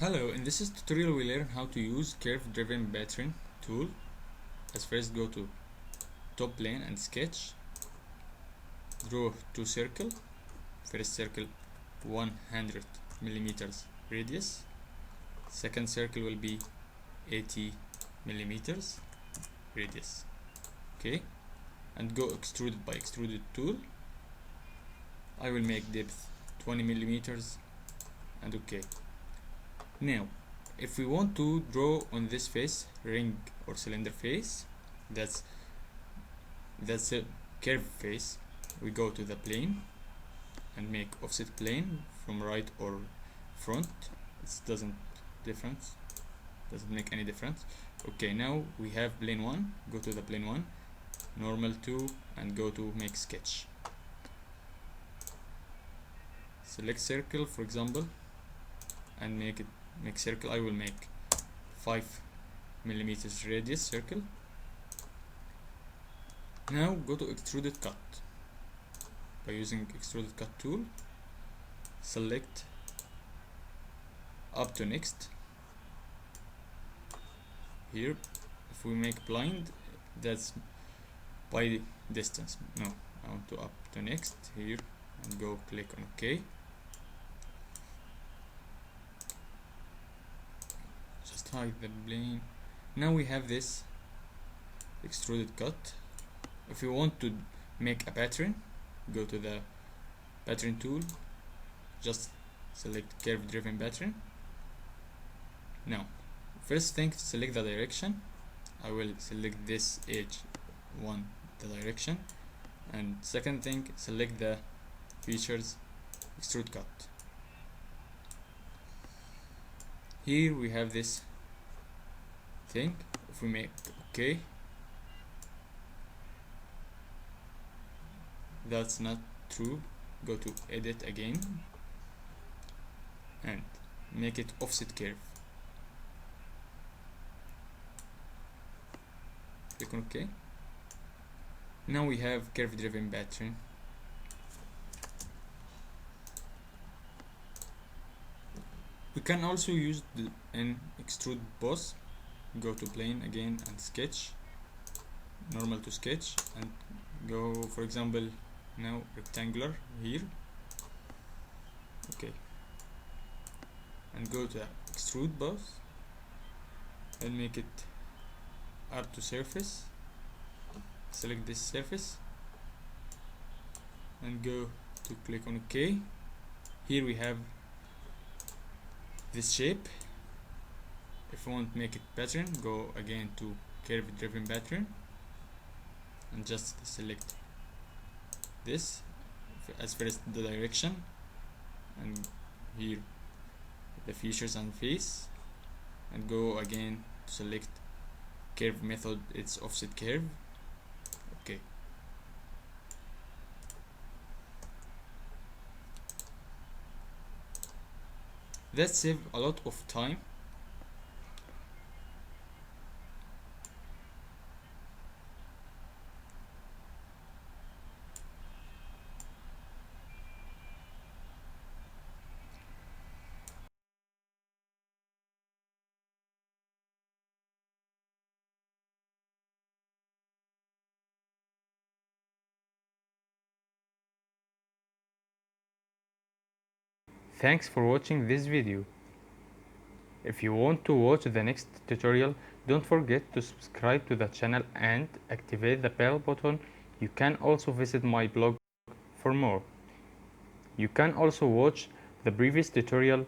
Hello, in this tutorial we learn how to use curve driven pattern tool. As first, go to top plane and sketch. Draw two circles. First circle 100 millimeters radius. Second circle will be 80 millimeters radius. Okay, and go extruded by extruded tool. I will make depth 20 millimeters and okay. Now, if we want to draw on this face, ring or cylinder face, that's a curve face, we go to the plane and make offset plane from right or front. It doesn't make any difference. Okay, now we have plane 1, go to the plane 1, normal 2, and go to make sketch. Select circle, for example, and make circle. I will make 5 millimeters radius circle. Now go to extruded cut by using extruded cut tool. Select up to next. Here, if we make blind, that's by distance. No, I want to up to next here and go click on OK. Just hide the plane. Now we have this extruded cut. If you want to make a pattern, go to the pattern tool, just select curve driven pattern. Now first thing, select the direction. I will select this edge 1, the direction, and second thing, select the features, extrude cut. Here we have this thing. If we make OK, that's not true. Go to edit again and make it offset curve. Click on OK. Now we have curve driven pattern. We can also use an extrude boss. Go to plane again and sketch, normal to sketch, and go, for example, now rectangular here. Okay, and go to extrude boss and make it up to surface. Select this surface and go to click on OK. Here we have this shape. If you want to make it pattern, go again to curve driven pattern and just select this as first the direction, and here the features and face, and go again to select curve method, it's offset curve. Okay, that saves a lot of time. Thanks for watching this video. If you want to watch the next tutorial, don't forget to subscribe to the channel and activate the bell button. You can also visit my blog for more. You can also watch the previous tutorial